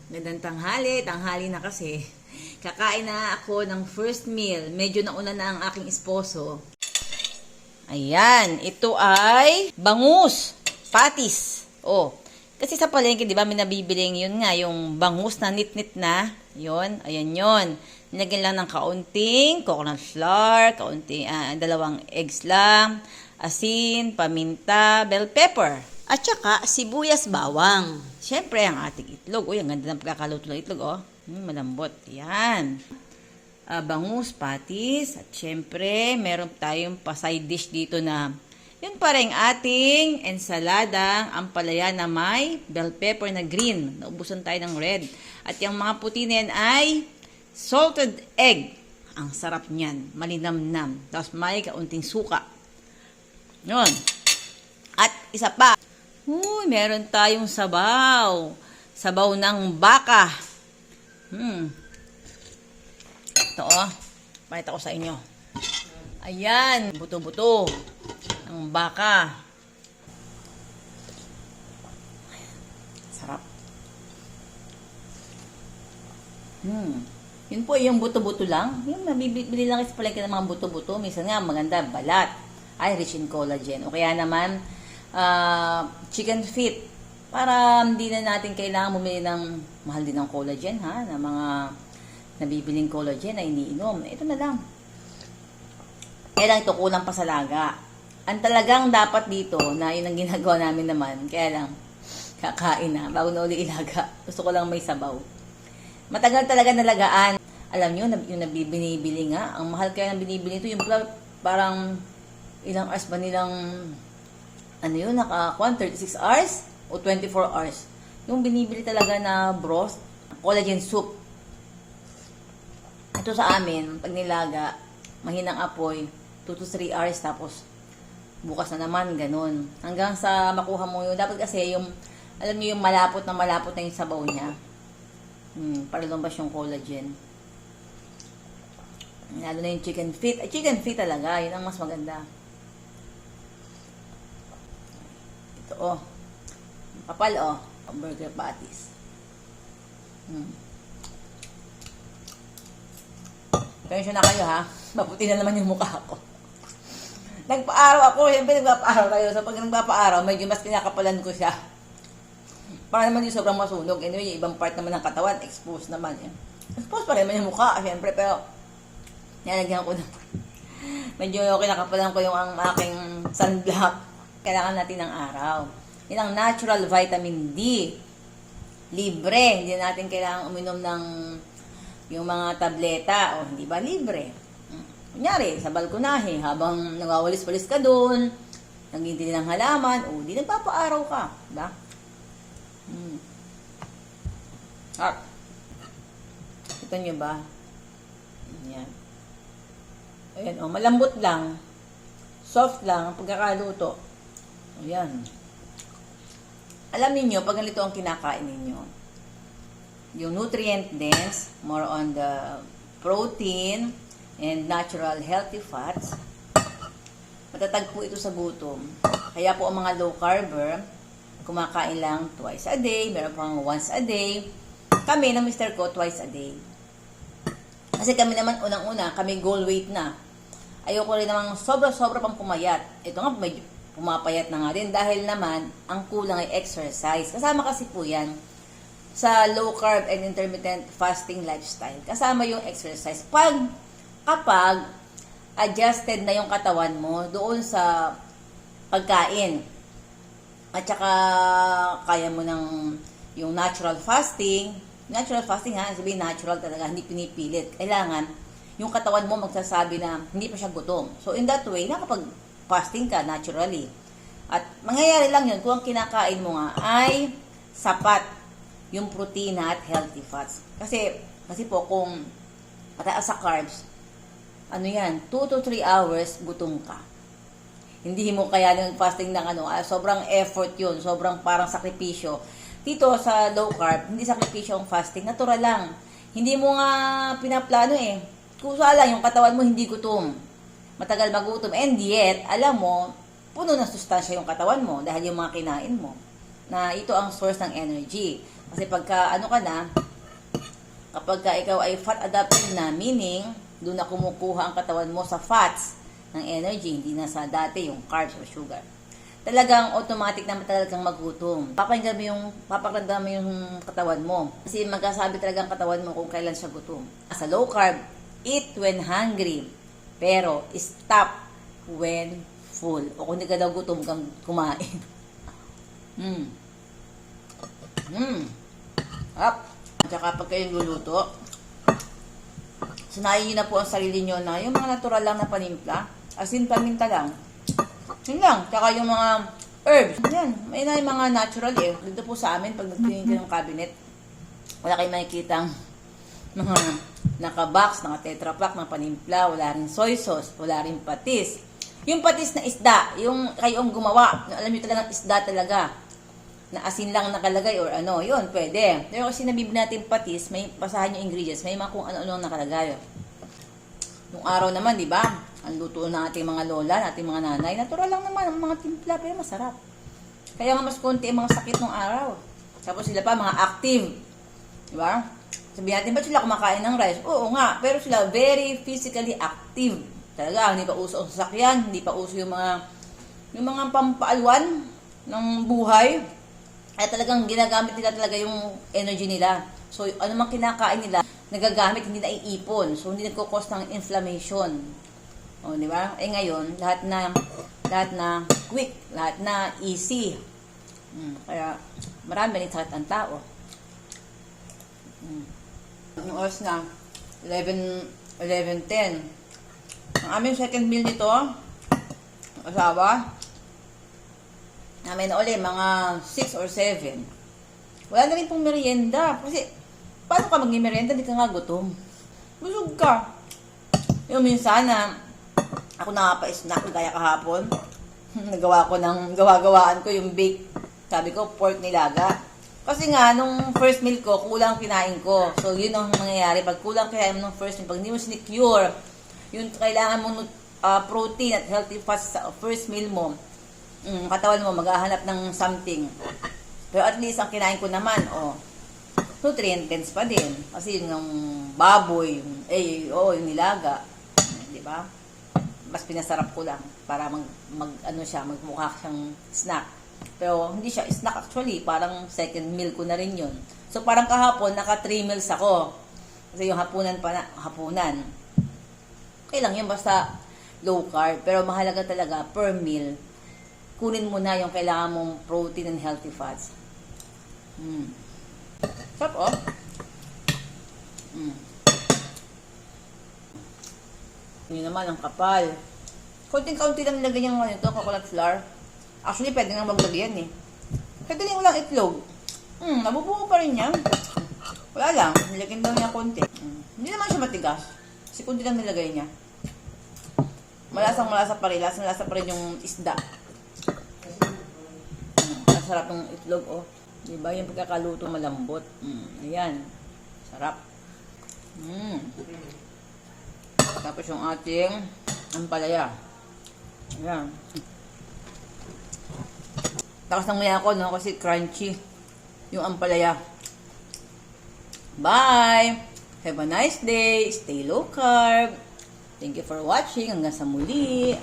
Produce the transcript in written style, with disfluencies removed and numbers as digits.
Gandang tanghali, tanghali na kasi. Kakain na ako ng first meal. Medyo nauna na ang aking esposo. Ayan, ito ay bangus, patis. Oh, kasi sa palengke, di ba, may nabibiling yun nga, yung bangus na nit-nit na. Yun, ayan yun. Nilagyan lang ng kaunting coconut flour, kaunting, dalawang eggs lang, asin, paminta, bell pepper. At saka, sibuyas bawang. Siyempre, ang ating itlog. Uy, ang ganda ng pagkakaluto ng itlog, oh. Malambot. Yan. Bangus, patis. At siyempre, meron tayong pa-side dish dito na yun pa rin ating ensaladang ampalaya na may bell pepper na green. Naubusan tayo ng red. At yung mga puti na yan ay salted egg. Ang sarap niyan. Malinamnam. Tapos may kaunting suka. Yun. At isa pa. Uy, meron tayong sabaw. Sabaw ng baka. Ito, oh. Pakita ko sa inyo. Ayan, buto-buto ng baka. Sarap. Yun po, yung buto-buto lang. Yung nabibili lang sa palengke ng mga buto-buto. Minsan nga, maganda, balat. Ay, rich in collagen. O kaya naman, chicken feet. Para hindi na natin kailangan bumili ng mahal din ng collagen, ha? Na mga nabibiling collagen na iniinom. Ito na lang. Kaya lang ito, kulang pa sa laga. Ang talagang dapat dito, na yun ang ginagawa namin naman, kaya lang, kakain na, bago na uli ilaga. Gusto ko lang may sabaw. Matagal talaga nalagaan. Alam nyo, yung nabibili nga, ang mahal kaya ng binibili ito, yung parang ilang hours ba nilang, ano yun, 36 hours o 24 hours. Yung binibili talaga na broth, collagen soup. Ito sa amin, pag nilaga, mahinang apoy, 2 to 3 hours, tapos bukas na naman, ganun. Hanggang sa makuha mo yun. Dapat kasi yung, alam niyo yung malapot na yung sabaw niya. Para lumabas yung collagen. Lalo na yung chicken feet. Ay, chicken feet talaga, yun ang mas maganda. Ito, oh. Kapal, oh. Burger patties. Pensyon na kayo, ha? Maputi na naman yung mukha ko. Nagpa-araw ako. Siyempre, nagpa-araw kayo. So, pag nagpa-araw, medyo mas kinakapalan ko siya. Para naman yung sobrang masunog. Anyway, yung ibang part naman ng katawan, exposed naman. Eh. Exposed pa rin naman yung mukha, siyempre. Pero, nilagyan ko na. Medyo kinakapalan ko yung aking sunblock. Kailangan natin ng araw. Yan ang natural vitamin D. Libre. Hindi natin kailangan uminom ng yung mga tableta. O, hindi ba libre? Kunyari, sa balkonahe, habang nagwawalis-walis ka doon, nagintili ng halaman, o, di nagpapaaraw ka. Diba? Ito nyo ba? Yan. Ayan, o, malambot lang. Soft lang ang pagkakaluto. Ayan. Alam niyo pag ganito ang kinakain ninyo, yung nutrient dense, more on the protein and natural healthy fats, matatag po ito sa gutom. Kaya po ang mga low carber, kumakain lang twice a day, meron pang once a day. Kami ng Mr. ko, twice a day. Kasi kami naman unang-una, kami goal weight na. Ayoko rin namang sobra-sobra pang pumayat. Ito nga, medyo pumapayat na nga din dahil naman ang kulang ay exercise. Kasama kasi po yan sa low carb and intermittent fasting lifestyle. Kasama yung exercise. Kapag adjusted na yung katawan mo doon sa pagkain at saka kaya mo ng yung natural fasting ha, sabihin natural talaga, hindi pinipilit. Kailangan yung katawan mo magsasabi na hindi pa siya gutom. So in that way, nakapag fasting ka naturally. At mangyayari lang yun kung ang kinakain mo nga ay sapat yung protina at healthy fats. Kasi po kung mataas sa carbs, ano yan, 2 to 3 hours gutom ka. Hindi mo kaya ng fasting ng sobrang effort yun, sobrang parang sakripisyo. Dito sa low carb, hindi sakripisyo ang fasting, natural lang. Hindi mo nga pinaplano eh. Kusa lang, yung katawan mo hindi gutom. Matagal magutom. And yet, alam mo, puno ng sustansya yung katawan mo dahil yung mga kinain mo. Na ito ang source ng energy. Kasi pagka ano ka na, kapag ka ikaw ay fat adapted na, meaning, doon na kumukuha ang katawan mo sa fats ng energy, hindi na sa dati yung carbs or sugar. Talagang automatic na matagal kang magutom. Papakinggan mo yung katawan mo. Kasi magkasabi talaga ang katawan mo kung kailan siya gutom. Sa low carb, eat when hungry. Pero stop when full. O kung hindi ka daw gutom kang kumain. Up. At saka pag kayong luluto, sanayin nyo na po ang sarili nyo na yung mga natural lang na panimpla. Asin, paminta lang. Yun lang. Tsaka yung mga herbs. Yan. May na yung mga natural eh. Dito po sa amin, pag nagtingin kayo ng cabinet, wala kayong makikitang mga naka-box, naka-tetra pack, ng panimpla, wala rin soy sauce, wala rin patis. Yung patis na isda, yung kayong gumawa, alam nyo talagang isda talaga, na asin lang nakalagay or ano, yun, pwede. Pero kasi nabibili natin patis, may basahan yung ingredients, may mga kung ano-ano nakalagay. Nung araw naman, di ba? Ang luto ng ating mga lola, ating mga nanay, natural lang naman ang mga timpla, pero masarap. Kaya nga mas konti ang mga sakit ng araw. Tapos sila pa, mga active. Di ba? Sabihin natin, ba't sila kumakain ng rice? Oo nga, pero sila very physically active. Talaga, hindi pa uso ang sasakyan, hindi pa uso yung mga pampaalwan ng buhay. Kaya talagang ginagamit nila talaga yung energy nila. So, ano mang kinakain nila, nagagamit, hindi na iipon. So, hindi nagkukos ng inflammation. O, di ba? Eh ngayon, lahat na quick, lahat na easy. Kaya, marami rin sakit ang tao. Yung oras na, 11:10. Ang aming second meal nito, asawa, namin na ulit, mga 6 or 7. Wala na rin pong merienda. Kasi, paano ka mag-merienda? Di ka nga gutom. Busog ka. Yung minsan na, ako nakapa-snack kaya kahapon. Gawagawaan ko yung bake. Sabi ko, pork nilaga. Kasi nga, nung first meal ko, kulang kinain ko. So, yun ang mangyayari. Pag kulang kinain mo nung first meal, pag hindi mo sinicure, yung kailangan mo protein at healthy fats sa first meal mo, katawan mo maghahanap ng something. Pero at least, ang kinain ko naman, nutrient dense pa din. Kasi yung baboy, yung nilaga. Diba? Mas pinasarap ko lang para magmukha siyang snack. Pero hindi siya snack actually, parang second meal ko na rin yun. So parang kahapon, naka 3 meals ako. Kasi yung hapunan. Okay lang yun, basta low carb. Pero mahalaga talaga, per meal, kunin mo na yung kailangan mong protein and healthy fats. Sarap, Yun naman, ang kapal. Konting-kaunti lang nilagay niyang ito, coconut flour. Actually, pwede nang maglagyan eh. Pwede rin walang itlog. Nabubuo pa rin yan. Wala lang, nilagyan daw niya konti. Hindi naman siya matigas. Kasi konti lang nilagay niya. Malasang-malasa pa rin. Lasang-lasa pa rin yung isda. Ang sarap ng itlog, Diba? Yung pagkakaluto malambot. Ayan. Sarap. Tapos yung ating ampalaya. Ayan. Tapos nanguya ako, kasi crunchy yung ampalaya. Bye! Have a nice day. Stay low carb. Thank you for watching. Hanggang sa muli.